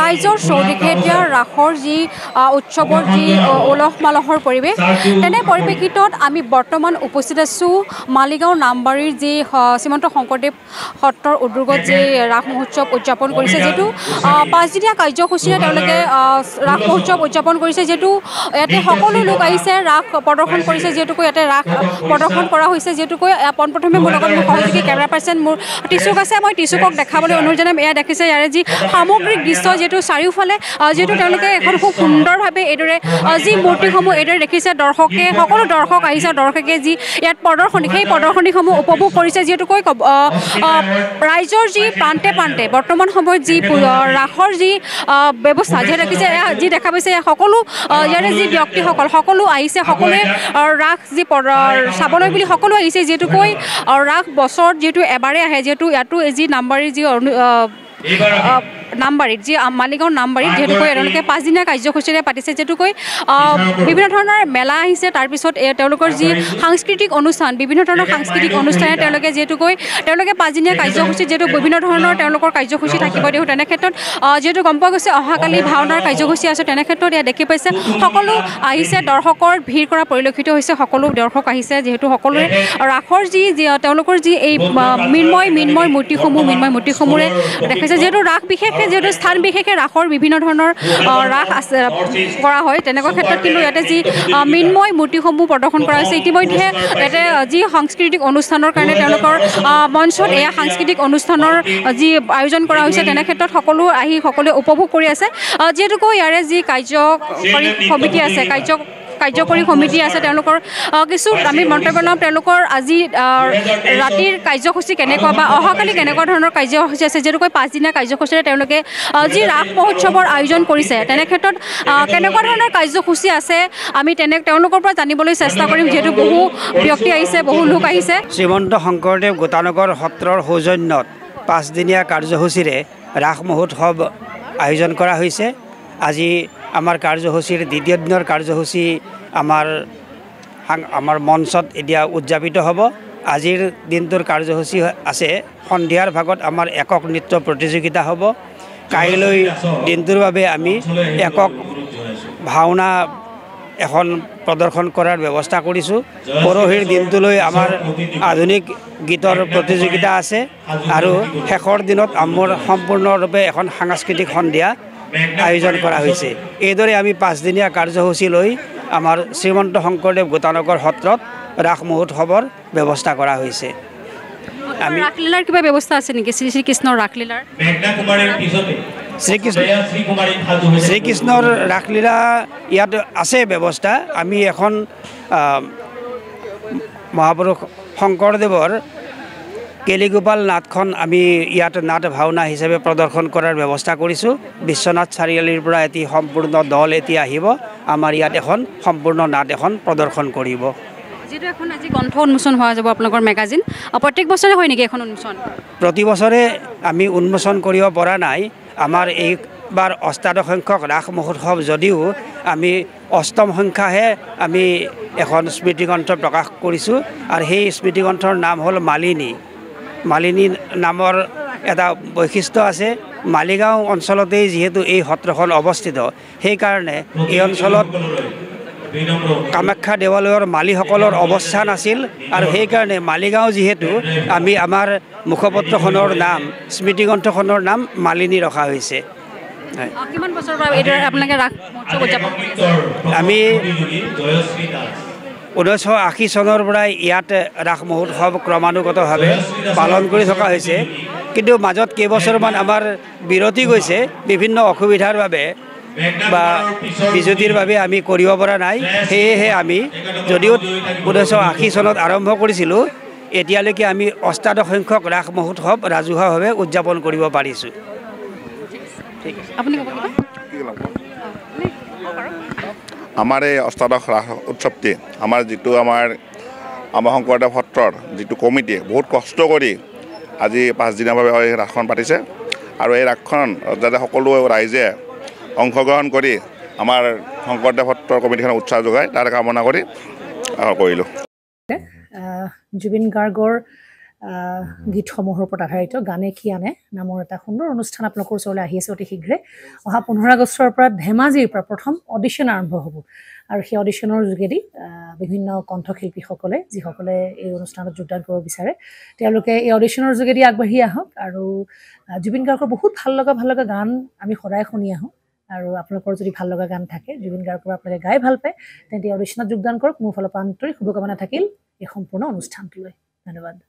ৰাইজৰ চৌদিশে এতিয়া ৰাসৰ যি উৎসৱৰ যি উলহ মালহৰ পৰিৱেশ তেনে পৰিপ্ৰেক্ষিতত আমি বৰ্তমান উপস্থিত আছোঁ মালিগাঁও নামবাৰীৰ যি শ্ৰীমন্ত শংকৰদেৱ সত্ৰৰ উদ্যোগত যি ৰাস মহোৎসৱ উদযাপন কৰিছে যিহেতু 5 দিনীয়া কাৰ্যসূচীৰে তেওঁলোকে ৰাস মহোৎসৱ উদযাপন কৰিছে যিহেতু ইয়াতে সকলো লোক আহিছে ৰাস প্ৰদৰ্শন কৰিছে যিহেতুকৈ ইয়াতে ৰাস প্ৰদৰ্শন কৰা হৈছে যিহেতুকৈ পোনপ্ৰথমে মোৰ লগত মোৰ সহযোগী কেমেৰা পাৰ্চন মোৰ টিচুক আছে মই টিচুকক দেখাবলৈ অনুৰোধ জনাম এয়া দেখিছে ইয়াৰে যি সামগ্ৰিক দৃশ্য যিহেতু চাৰিওফালে যিহেতু তেওঁলোকে এখন খুব সুন্দৰভাৱে এইদৰে যি মূৰ্তিসমূহ এইদৰে দেখিছে দৰ্শকে সকলো দৰ্শক আহিছে দৰ্শকে যি ইয়াত প্ৰদৰ্শনী সেই প্ৰদৰ্শনীসমূহ উপভোগ কৰিছে যিহেতুকৈ ৰাইজৰ যি প্ৰান্তে প্ৰান্তে বৰ্তমান সময়ত যি ৰাসৰ যি ব্যৱস্থা যিহেতু দেখিছে যি দেখা পাইছে সকলো ইয়াৰে যি ব্যক্তিসকল সকলো আহিছে সকলোৱে ৰাস যি চাবলৈ বুলি সকলো আহিছে যিহেতুকৈ ৰাস বছৰত যিহেতু এবাৰে আহে যিহেতু ইয়াতো যি নামবাৰীৰ যি নামবাৰীত যি মালিগাঁও নামবাৰীত যিহেতুকৈ তেওঁলোকে 5 দিনীয়া কাৰ্যসূচীৰে পাতিছে যিহেতুকৈ বিভিন্ন ধৰণৰ মেলা আহিছে তাৰপিছত তেওঁলোকৰ যি সাংস্কৃতিক অনুষ্ঠান বিভিন্ন ধৰণৰ সাংস্কৃতিক অনুষ্ঠানে তেওঁলোকে যিহেতুকৈ তেওঁলোকে 5 দিনীয়া কাৰ্যসূচীত যিহেতু বিভিন্ন ধৰণৰ তেওঁলোকৰ কাৰ্যসূচী থাকিব দিওঁ তেনে ক্ষেত্ৰত যিহেতু গম পোৱা গৈছে অহাকালি ভাওনাৰ কাৰ্যসূচী আছে তেনে ক্ষেত্ৰত ইয়াত দেখি পাইছে সকলো আহিছে দৰ্শকৰ ভিৰ কৰা পৰিলক্ষিত হৈছে সকলো দৰ্শক আহিছে যিহেতু সকলোৰে ৰাসৰ যি তেওঁলোকৰ যি এই মৃন্ময় মূৰ্তিসমূহে দেখাইছে যিহেতু ৰাস বিশেষকৈ যিহেতু স্থান বিশেষে ৰাসৰ বিভিন্ন ধৰণৰ ৰাস আছে কৰা হয় তেনেকুৱা ক্ষেত্ৰত কিন্তু ইয়াতে যি মৃন্ময় মূৰ্তিসমূহ প্ৰদৰ্শন কৰা হৈছে ইতিমধ্যে ইয়াতে যি সাংস্কৃতিক অনুষ্ঠানৰ কাৰণে তেওঁলোকৰ মঞ্চত এয়া সাংস্কৃতিক অনুষ্ঠানৰ যি আয়োজন কৰা হৈছে তেনে ক্ষেত্ৰত সকলোৱে উপভোগ কৰি আছে যিহেতুকৈ ইয়াৰে যি কাৰ্যকৰী সমিতি আছে তেওঁলোকৰ কিছু আমি মন্তব্য ল'ম তেওঁলোকৰ আজি ৰাতিৰ কাৰ্যসূচী কেনেকুৱা বা অহাকালি কেনেকুৱা ধৰণৰ কাৰ্যসূচী আছে যিহেতুকৈ 5 দিনীয়া কাৰ্যসূচীৰে তেওঁলোকে যি ৰাস মহোৎসৱৰ আয়োজন কৰিছে তেনে ক্ষেত্ৰত কেনেকুৱা ধৰণৰ কাৰ্যসূচী আছে আমি তেওঁলোকৰ পৰা জানিবলৈ চেষ্টা কৰিম যিহেতু বহু ব্যক্তি আহিছে বহু লোক আহিছে শ্ৰীমন্ত শংকৰদেৱ গোটানগৰ সত্ৰৰ সৌজন্যত 5 দিনীয়া কাৰ্যসূচীৰে ৰাস মহোৎসৱ আয়োজন কৰা হৈছে আজি আমাৰ কাৰ্যসূচীৰ দ্বিতীয় দিনৰ কাৰ্যসূচী আমাৰ মঞ্চত এতিয়া উদযাপিত হ'ব আজিৰ দিনটোৰ কাৰ্যসূচী আছে সন্ধিয়াৰ ভাগত আমাৰ একক নৃত্য প্ৰতিযোগিতা হ'ব কাইলৈ দিনটোৰ বাবে আমি একক ভাওনা এখন প্ৰদৰ্শন কৰাৰ ব্যৱস্থা কৰিছোঁ পৰহিৰ দিনটোলৈ আমাৰ আধুনিক গীতৰ প্ৰতিযোগিতা আছে আৰু শেষৰ দিনত আমাৰ সম্পূৰ্ণৰূপে এখন সাংস্কৃতিক সন্ধিয়া আয়োজন কৰা হৈছে এইদৰে আমি 5 দিনীয়া কাৰ্যসূচী লৈ আমাৰ শ্ৰীমন্ত শংকৰদেৱ গোটানগৰ সত্ৰত ৰাস মহোৎসৱৰ ব্যৱস্থা কৰা হৈছে আমি ৰাসলীলাৰ কিবা ব্যৱস্থা আছে নেকি শ্ৰীকৃষ্ণৰ ৰাসলীলাৰ শ্ৰীকৃষ্ণৰ ৰাসলীলা ইয়াত আছে ব্যৱস্থা আমি এখন মহাপুৰুষ শংকৰদেৱৰ কেলিগোপাল নাটখন আমি ইয়াত নাট ভাওনা হিচাপে প্ৰদৰ্শন কৰাৰ ব্যৱস্থা কৰিছোঁ বিশ্বনাথ চাৰিআলিৰ পৰা এটি সম্পূৰ্ণ দল এতিয়া আহিব আমাৰ ইয়াত এখন সম্পূৰ্ণ নাট এখন প্ৰদৰ্শন কৰিব যেটো এখন আজি গ্ৰন্থ উন্মোচন হোৱা যাব আপোনালোকৰ মেগাজিন প্ৰত্যেক বছৰে হয় নেকি এখন উন্মোচন প্ৰতি বছৰে আমি উন্মোচন কৰিব পৰা নাই আমাৰ এইবাৰ অষ্টাদশ সংখ্যক ৰাস মহোৎসৱ যদিও আমি অষ্টম সংখ্যাহে আমি এখন স্মৃতিগ্ৰন্থ প্ৰকাশ কৰিছোঁ আৰু সেই স্মৃতিগ্ৰন্থৰ নাম হ'ল মালিনী নামৰ এটা বৈশিষ্ট্য আছে মালিগাঁও অঞ্চলতেই যিহেতু এই সত্ৰখন অৱস্থিত সেইকাৰণে এই অঞ্চলত কামাখ্যা দেৱালয়ৰ মালিসকলৰ অৱস্থান আছিল আৰু সেইকাৰণে মালিগাঁও যিহেতু আমি আমাৰ মুখপত্ৰখনৰ নাম স্মৃতিগ্ৰন্থখনৰ নাম মালিনী ৰখা হৈছে কিমান বছৰ পৰা এইদৰে আপোনালোকে ৰাস মহোৎসৱ উদযাপন কৰিছে আমি 1980 চনৰ পৰাই ইয়াত ৰাস মহোৎসৱ ক্ৰমানুগতভাৱে পালন কৰি থকা হৈছে কিন্তু মাজত কেইবছৰমান আমাৰ বিৰতি গৈছে বিভিন্ন অসুবিধাৰ বাবে বা বিজুতিৰ বাবে আমি কৰিব পৰা নাই সেয়েহে আমি যদিও 1980 চনত আৰম্ভ কৰিছিলোঁ এতিয়ালৈকে আমি অষ্টাদশ সংখ্যক ৰাস মহোৎসৱ ৰাজহুৱাভাৱে উদযাপন কৰিব পাৰিছোঁ আপুনি ক'ব আমাৰ এই অষ্টাদশ ৰাস উৎসৱটি আমাৰ যিটো আমাৰ শংকৰদেৱ সত্ৰৰ যিটো কমিটিয়ে বহুত কষ্ট কৰি আজি 5 দিনৰ বাবে এই ৰাসখন পাতিছে আৰু এই ৰাসখন যাতে সকলো ৰাইজে অংশগ্ৰহণ কৰি আমাৰ শংকৰদেৱ সত্ৰৰ কমিটিখনক উৎসাহ যোগায় তাৰ কামনা কৰি কৰিলোঁ জুবিন গাৰ্গৰ গীতসমূহৰ ওপৰত আধাৰিত গানে কি আনে নামৰ এটা সুন্দৰ অনুষ্ঠান আপোনালোকৰ ওচৰলৈ আহি আছে অতি শীঘ্ৰে অহা 15 আগষ্টৰ পৰা ধেমাজিৰ পৰা প্ৰথম অডিশ্যন আৰম্ভ হ'ব আৰু সেই অডিশ্যনৰ যোগেদি বিভিন্ন কণ্ঠশিল্পীসকলে যিসকলে এই অনুষ্ঠানত যোগদান কৰিব বিচাৰে তেওঁলোকে এই অডিশ্যনৰ যোগেদি আগবাঢ়ি আহক আৰু জুবিন গাৰ্গৰ বহুত ভাল লগা গান আমি সদায় শুনি আহোঁ আৰু আপোনালোকৰ যদি ভাল লগা গান থাকে জুবিন গাৰ্গৰ আপোনালোকে গাই ভাল পায় তেন্তে অডিশ্যনত যোগদান কৰক মোৰ ফালৰ পৰা আন্তৰিক শুভকামনা থাকিল এই সম্পূৰ্ণ অনুষ্ঠানটোলৈ ধন্যবাদ